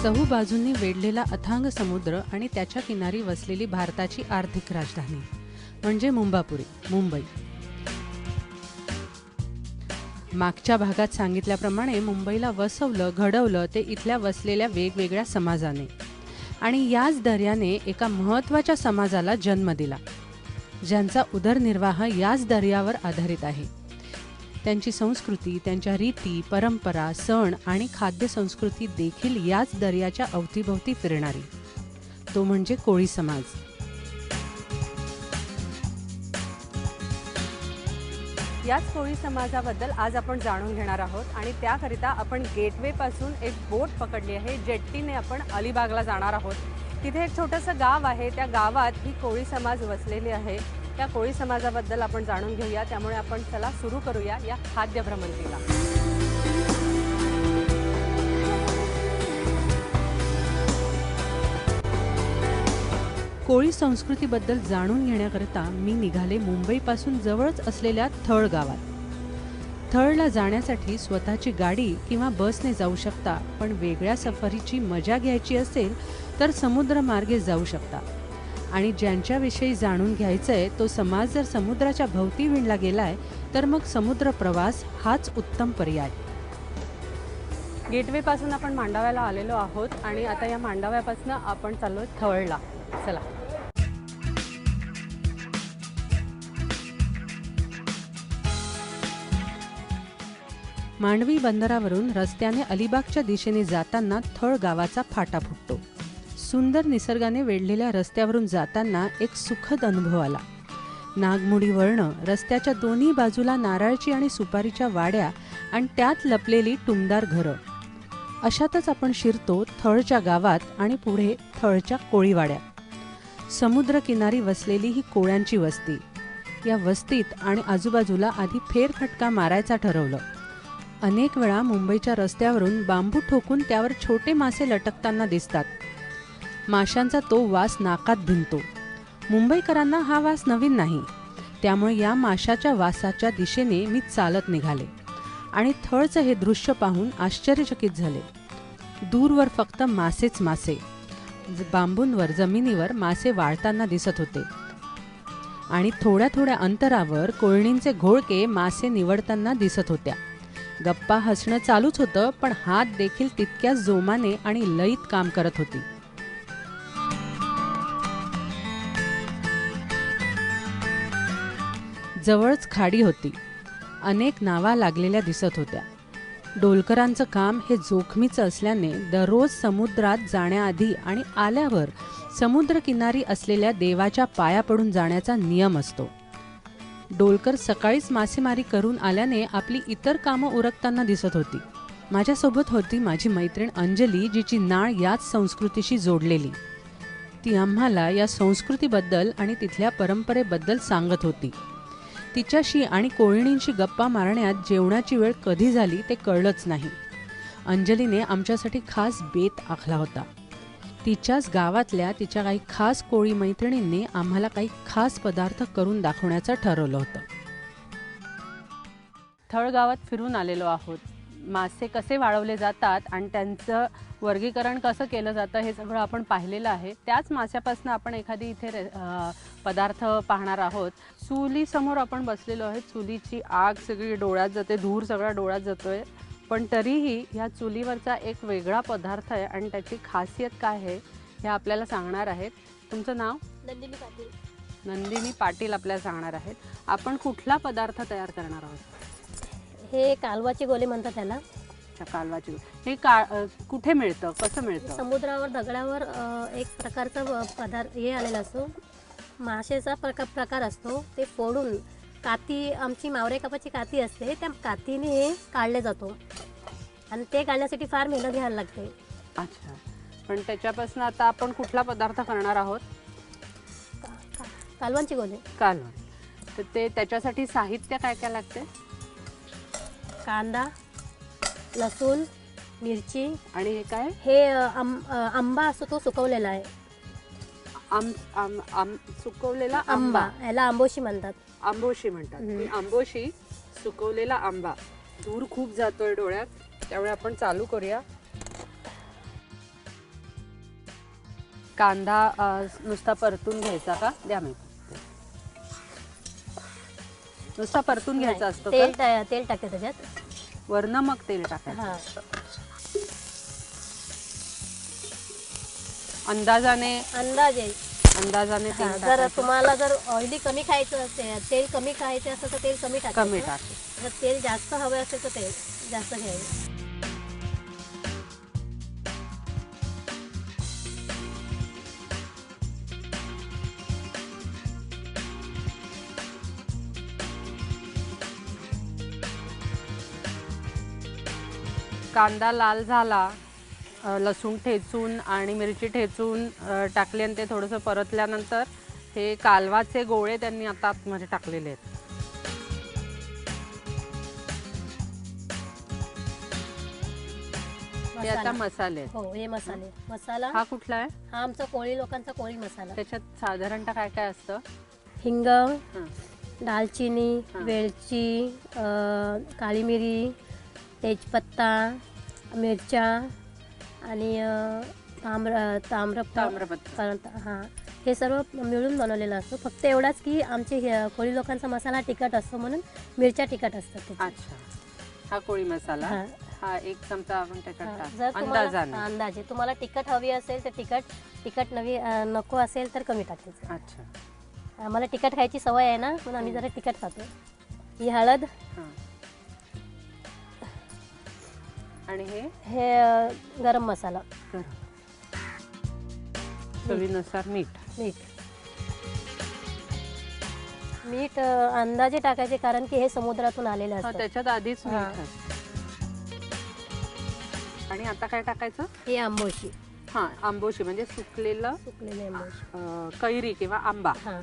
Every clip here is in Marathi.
चहूबाजूंनी वेढलेला अथांग समुद्र आणि त्याच्या किनारी वसलेली भारताची आर्थिक राजधानी म्हणजे मुंबई. मागच्या भागात सांगितल्याप्रमाणे मुंबईला वसवलं घडवलं ते इथल्या वसलेल्या वेगवेगळ्या समाजाने आणि याच दर्याने एका महत्त्वाच्या समाजाला जन्म दिला, ज्यांचा उदरनिर्वाह याच दर्यावर आधारित आहे. त्यांची संस्कृती, त्यांच्या रीती, परंपरा, सण आणि खाद्यसंस्कृती देखील याच दर्याच्या अवतीभोवती फिरणारी, तो म्हणजे कोळी समाज. याच कोळी समाजाबद्दल आज आपण जाणून घेणार आहोत आणि त्याकरिता आपण गेटवे पासून एक बोट पकडली आहे. जेट्टीने आपण अलिबागला जाणार आहोत. तिथे एक छोटंसं गाव आहे, त्या गावात ही कोळी समाज वसलेली आहे. त्या कोळी समाजाबद्दल आपण जाणून घेऊया. त्यामुळे आपण चला सुरू करूया या खाद्य भ्रमंतीला. कोळी संस्कृतीबद्दल जाणून घेण्याकरता मी निघाले मुंबईपासून जवळच असलेल्या थळ गावात. थळला जाण्यासाठी स्वतःची गाडी किंवा बसने जाऊ शकता, पण वेगळ्या सफरीची मजा घ्यायची असेल तर समुद्रमार्गे जाऊ शकता. आणि ज्यांच्याविषयी जाणून घ्यायचंय तो समाज जर समुद्राच्या भोवती विणला गेलाय तर मग समुद्र प्रवास हाच उत्तम पर्याय. गेटवे पासून आपण मांडव्याला आलेलो आहोत आणि आता या मांडव्यापासून आपण चाललोय थळला. चला. मांडवी बंदरावरून रस्त्याने अलिबागच्या दिशेने जाताना थळ गावाचा फाटा फुटतो. सुंदर निसर्गाने वेढलेल्या रस्त्यावरून जाताना एक सुखद अनुभव आला. नागमोडी वळणं, रस्त्याच्या दोन्ही बाजूला नारळची आणि सुपारीच्या वाड्या आणि त्यात लपलेली टुमदार घरं. अशातच आपण शिरतो थळच्या गावात आणि पुढे थळच्या कोळीवाड्या. समुद्रकिनारी वसलेली ही कोळ्यांची वस्ती. या वस्तीत आणि आजूबाजूला आधी फेरफटका मारायचा ठरवलं. अनेक वेळा मुंबईच्या रस्त्यावरून बांबू ठोकून त्यावर छोटे मासे लटकताना दिसतात. माशांचा तो वास नाकात भिनतो. मुंबईकरांना हा वास नवीन नाही, त्यामुळे या माशाच्या वासाच्या दिशेने मी चालत निघाले आणि थळचं हे दृश्य पाहून आश्चर्यचकित झाले. दूरवर फक्त मासेच मासे. बांबूंवर, जमिनीवर मासे वाळताना दिसत होते आणि थोड्या थोड्या अंतरावर कोळणींचे घोळके मासे निवडताना दिसत होत्या. गप्पा हसणं चालूच होतं, पण हात देखील तितक्याच जोमाने आणि लयीत काम करत होती. जवळच खाडी होती. अनेक नावा लागलेल्या दिसत होत्या. डोलकरांचं काम हे जोखमीचं असल्याने दररोज समुद्रात जाण्याआधी आणि आल्यावर समुद्रकिनारी असलेल्या देवाच्या पाया पडून जाण्याचा नियम असतो. डोलकर सकाळीच मासेमारी करून आल्याने आपली इतर कामं उरकताना दिसत होती. माझ्यासोबत होती माझी मैत्रीण अंजली, जिची नाळ याच संस्कृतीशी जोडलेली. ती आम्हाला या संस्कृतीबद्दल आणि तिथल्या परंपरेबद्दल सांगत होती. तिच्याशी आणि कोळणींशी गप्पा मारण्यात जेवणाची वेळ कधी झाली ते कळलंच नाही. अंजलीने आमच्यासाठी खास बेत आखला होता. तिच्याच गावातल्या तिच्या काही खास कोळी मैत्रिणींनी आम्हाला काही खास पदार्थ करून दाखवण्याचं ठरवलं होतं. थळ गावात फिरून आलेलो आहोत. मासे कसे वाळवले जातात आणि त्यांचं वर्गीकरण कसं केलं जातं हे सगळं आपण पाहिलेलं आहे. त्याच माशापासून आपण एखादी इथे पदार्थ पाहणार आहोत. चुलीसमोर आपण बसलेलो आहे. चुलीची आग सगळी डोळ्यात जाते, धूर सगळा डोळ्यात जातोय, पण तरीही ह्या चुलीवरचा एक वेगळा पदार्थ आहे आणि त्याची खासियत काय आहे हे आपल्याला सांगणार आहेत. तुमचं नाव? नंदिनी पाटील. नंदिनी पाटील आपल्याला सांगणार आहेत. आपण कुठला पदार्थ तयार करणार आहोत? हे कालवाचे गोले म्हणतात त्याला. कालवाची. हे कुठे मिळतं, कसं मिळतं? समुद्रावर दगडावर एक प्रकारचा पदार्थ हे आलेला असतो. माशाचा प्रकार असतो. ते फोडून काती, आमची मावरे कापाची काती असते, त्या कातीने हे काढले जातो आणि ते काढण्यासाठी फार मेहनत घ्यायला लागते. अच्छा. पण त्याच्यापासून आता आपण कुठला पदार्थ करणार आहोत? कालवांचे गोले. कालवण. तर ते त्याच्यासाठी साहित्य काय काय लागते? कांदा, लसूण, मिरची. आणि हे काय? हे आंबा असतो तो सुकवलेला आहे. सुकवलेला आंबा. याला आंबोशी म्हणतात. आंबोशी म्हणतात. आंबोशी, सुकवलेला आंबा. धूर खूप जातोय डोळ्यात, त्यामुळे आपण चालू करूया. कांदा नुसता परतून घ्यायचा का? द्या मी. नुसता परतून घ्यायचा असतो तेल का? तेल टाकते त्याच्यात. वरनं मग तेल टाकायचं. हा. अंदाजाने अंदाजे तेल जर टाकायचं. तुम्हाला जर ऑइली कमी खायचं असेल, तेल कमी खायचं असेल तर तेल कमी टाकायचं. कमी टाकायचं. जर तेल जास्त हवे असेल तर तेल जास्त घ्यायचं. कांदा लाल झाला, लसूण ठेचून आणि मिरची ठेचून टाकली आणि ते थोडंसं परतल्यानंतर हे कालवाचे गोळे त्यांनी आता आतमध्ये टाकलेले आहेत. हे आता मसाले आहेत. हो, हे मसाले. मसाला हा कुठला आहे? हा आमचा कोळी लोकांचा कोळी मसाला. त्याच्यात साधारणतः काय काय असतं? हिंग, हं. दालचिनी, वेलची, काळी मिरी, तेजपत्ता, मिरच्या आणि ताम्रपत्र. हां, हे सर्व मिळून बनवलेलं असतं. फक्त एवढाच की आमचे कोळी लोकांचा मसाला तिखट असतो म्हणून मिरच्या तिखट असतात त्याच्यात. अच्छा, हा कोळी मसाला. हां. हा 1 चमचा आपण त्याच्यात जर टाक तुम्हाला अंदाजे. तुम्हाला तिखट हवी असेल तर तिखट नको असेल तर कमी टाकायचं. अच्छा. आम्हाला तिखट खायची सवय आहे ना, म्हणून आम्ही जरा तिखट खातो. ही हळद. हां. आणि हे गरम मसाला. चवीनुसार मीठ अंदाजे टाकायचे, कारण की हे समुद्रातून आलेलं असतं. त्याच्यात आधीच मीठ असतं. आणि आता काय टाकायचं? हे आंबोशी. हा, आंबोशी म्हणजे सुकलेले आंबोशी, कैरी किंवा आंबा. हा,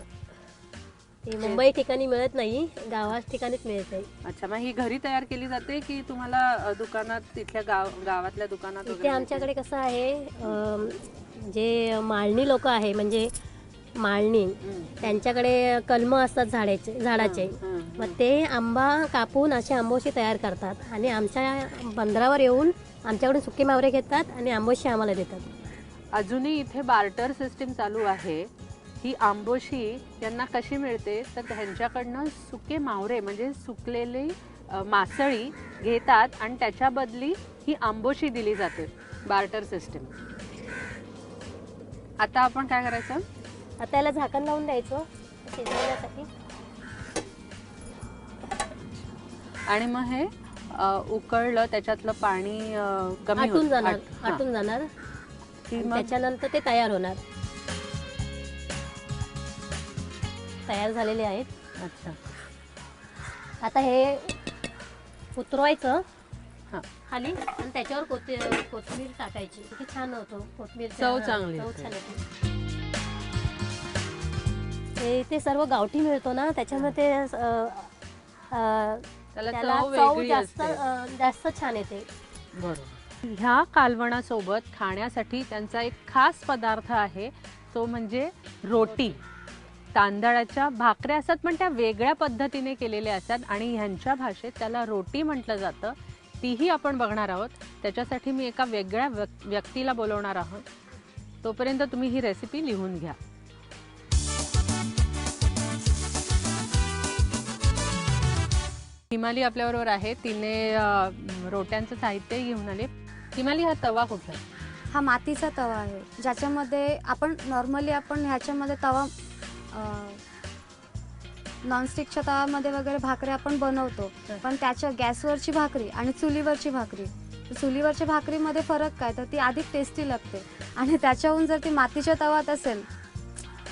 ती मुंबई ठिकाणी मिळत नाही, गावात ठिकाणीच मिळते. अच्छा, मग ही घरी तयार केली जाते की तुम्हाला दुकानात, तिथल्या गावातल्या दुकानात? इथे आमच्याकडे कसं आहे, जे माळणी लोक आहे, म्हणजे माळणी, त्यांच्याकडे कलम असतात झाडाचे. मग ते आंबा कापून असे आंबोशी तयार करतात आणि आमच्या बंदरावर येऊन आमच्याकडून सुके मावरे घेतात आणि आंबोशी आम्हाला देतात. अजूनही इथे बार्टर सिस्टीम चालू आहे. ही आंबोशी त्यांना कशी मिळते तर त्यांच्याकडनं सुके मावरे म्हणजे सुकलेली मासळी घेतात आणि त्याच्या बदली ही आंबोशी दिली जाते. Barter system. आता आपण काय करायचं? आता याला झाकण लावून द्यायचं शिजवण्यासाठी. आणि मग हे उकळलं, त्याच्यातलं पाणी कमी आटून जाणार. त्याच्यानंतर ते तयार होणार. तयार झालेले आहेत. अच्छा. आता हे उतरवायचं खाली आणि त्याच्यावर कोथिंबीर टाकायची. किती छान होतो कोथिंबीर, चव चांगली. ते सर्व गावठी मिळतो ना, त्याच्यामध्ये त्याला चव जास्त छान येते. बरोबर. ह्या कालवणासोबत खाण्यासाठी त्यांचा एक खास पदार्थ आहे, तो म्हणजे रोटी. तांदळाच्या भाकऱ्या असतात पण त्या वेगळ्या पद्धतीने केलेल्या असतात आणि ह्यांच्या भाषेत त्याला रोटी म्हटलं जातं. तीही आपण बघणार आहोत. त्याच्यासाठी मी एका वेगळ्या व्यक्तीला बोलवणार आहोत. तोपर्यंत तुम्ही ही रेसिपी लिहून घ्या. हिमाली आपल्याबरोबर आहे. तिने रोट्यांचं साहित्य घेऊन आले. हिमाली, हा तवा कुठला? हा मातीचा तवा आहे, ज्याच्यामध्ये आपण नॉर्मली ह्याच्यामध्ये तवा नॉनस्टिकच्या तवामध्ये वगैरे भाकरी आपण बनवतो. पण त्याच्या गॅसवरची भाकरी आणि चुलीवरची भाकरी, चुलीवरच्या भाकरीमध्ये फरक काय, तर ती अधिक टेस्टी लागते आणि त्याच्याहून जर ती मातीच्या तवात असेल,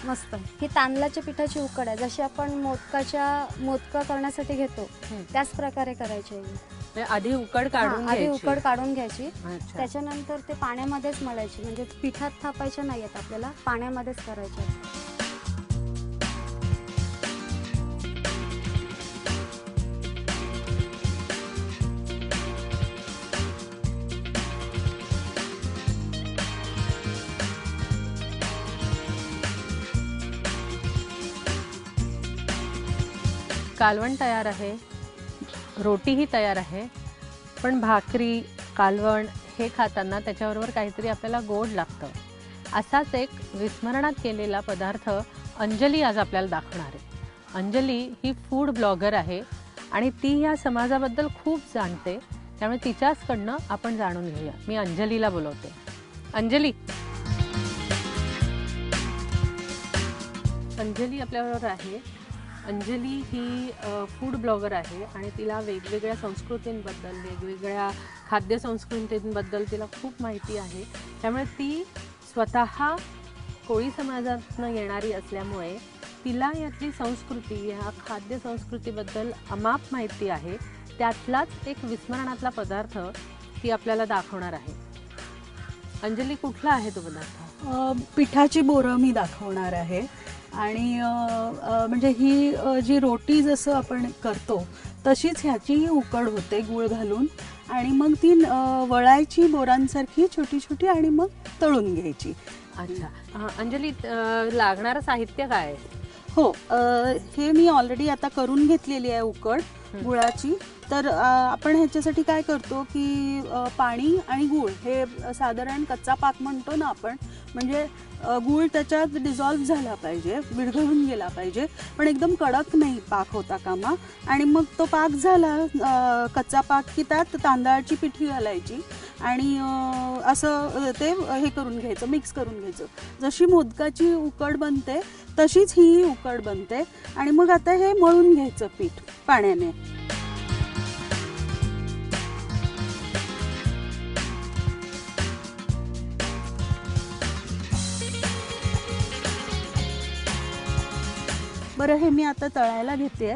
मस्त. ही तांदळाच्या पिठाची उकड आहे, जशी आपण मोदकं करण्यासाठी घेतो त्याच प्रकारे करायची आहे. आधी उकड काढून घ्यायची. त्याच्यानंतर ते पाण्यामध्येच मळायची, म्हणजे पिठात थापायच्या नाही आहेत आपल्याला, पाण्यामध्येच करायच्या. कालवण तयार आहे, रोटीही तयार आहे, पण भाकरी, कालवण हे खाताना त्याच्याबरोबर काहीतरी आपल्याला गोड लागतं. असाच एक विस्मरणात गेलेला पदार्थ अंजली आज आपल्याला दाखवणार आहे. अंजली ही फूड ब्लॉगर आहे आणि ती या समाजाबद्दल खूप जाणते, त्यामुळे तिच्याचकडनं आपण जाणून घेऊया. मी अंजलीला बोलवते. अंजली अंजली आपल्याबरोबर आहे. अंजली ही फूड ब्लॉगर आहे आणि तिला वेगवेगळ्या संस्कृतींबद्दल, वेगवेगळ्या खाद्य संस्कृतींबद्दल तिला खूप माहिती आहे. त्यामुळे ती स्वतः कोळी समाजातून येणारी असल्यामुळे तिला यातली संस्कृती, ह्या खाद्य संस्कृतीबद्दल अमाप माहिती आहे. त्यातलाच एक विस्मरणातला पदार्थ ती आपल्याला दाखवणार आहे. अंजली, कुठला आहे तो पदार्थ? पिठाची बोरं मी दाखवणार आहे. आणि म्हणजे ही जी रोटी जसं आपण करतो तशीच ह्याचीही उकड होते गूळ घालून, आणि मग ती वळायची बोरांसारखी छोटी छोटी आणि मग तळून घ्यायची. अच्छा. अंजली, लागणारं साहित्य काय आहे? हो, हे मी ऑलरेडी आता करून घेतलेली आहे उकड गुळाची. तर आपण ह्याच्यासाठी काय करतो की पाणी आणि गूळ हे साधारण कच्चा पाक म्हणतो ना आपण, म्हणजे गूळ त्याच्यात डिझॉल्व्ह झाला पाहिजे, विरघळून गेला पाहिजे, पण एकदम कडक नाही पाक होता कामा. आणि मग तो पाक झाला कच्चा पाक की त्यात तांदळाची पिठी घालायची आणि असं ते हे करून घ्यायचं, मिक्स करून घ्यायचं. जशी मोदकाची उकड बनते तशीच ही उकड बनते. आणि मग आता हे मळून घ्यायचं पीठ पाण्याने. बरं, हे मी आता तळायला घेते.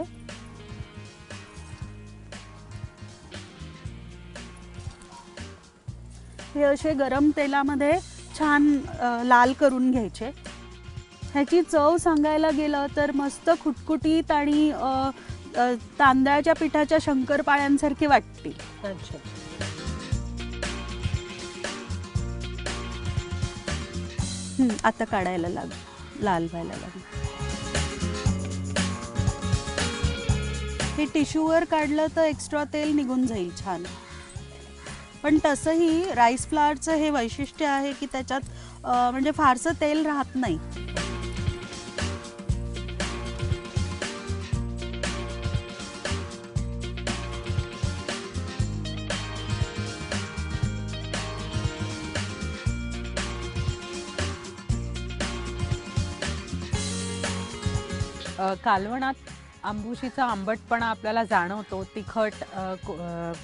हे असे गरम तेलामध्ये छान लाल करून घ्यायचे. ह्याची चव सांगायला गेलं तर मस्त खुटखुटीत आणि तांदळाच्या पिठाच्या शंकरपाळ्यांसारखी वाटते. अच्छा. आता काढायला लाल व्हायला लागली. हे टिश्यूवर काढलं तर एक्स्ट्रा तेल निघून जाईल छान. पण तसंही राईस फ्लावरचं हे वैशिष्ट्य आहे की त्याच्यात म्हणजे फारसं तेल राहत नाही. कालवणात आंबुशीचा आंबटपणा आपल्याला जाणवतो. तिखट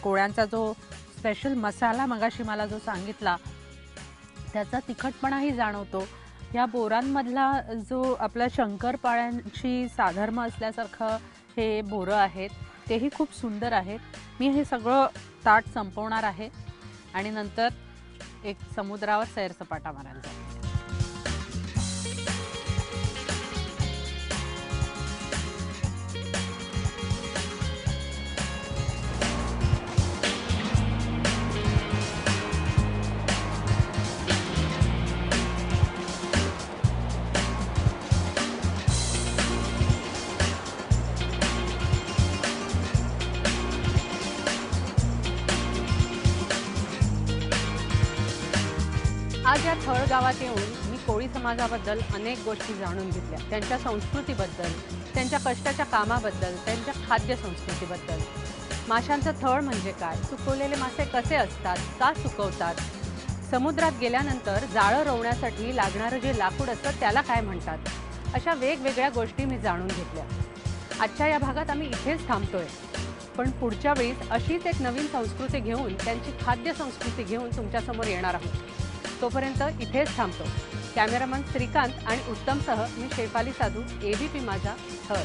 कोळ्यांचा जो स्पेशल मसाला मगाशी मला जो सांगितला त्याचा तिखटपणाही जाणवतो. या बोरांमधला जो आपल्या शंकरपाळ्यांची साधर्म असल्यासारखं हे बोरं आहेत तेही खूप सुंदर आहेत. मी हे सगळं ताट संपवणार आहे आणि नंतर एक समुद्रावर सैरसपाटा मारायला जाते. आज या थळ गावात येऊन मी कोळी समाजाबद्दल अनेक गोष्टी जाणून घेतल्या. त्यांच्या संस्कृतीबद्दल, त्यांच्या कष्टाच्या कामाबद्दल, त्यांच्या खाद्य संस्कृतीबद्दल. माशांचं थळ म्हणजे काय, सुकवलेले मासे कसे असतात, का सुकवतात, समुद्रात गेल्यानंतर जाळं रोवण्यासाठी लागणारं जे लाकूड असतं त्याला काय म्हणतात, अशा वेगवेगळ्या गोष्टी मी जाणून घेतल्या. आजच्या या भागात आम्ही इथेच थांबतोय, पण पुढच्या वेळीस अशीच एक नवीन संस्कृती घेऊन, त्यांची खाद्य संस्कृती घेऊन तुमच्यासमोर येणार आहोत. तोपर्यंत इथेच थांबतो. कॅमेरामन श्रीकांत आणि उत्तमसह मी शेफाली साधू, ABP माझा, थळ.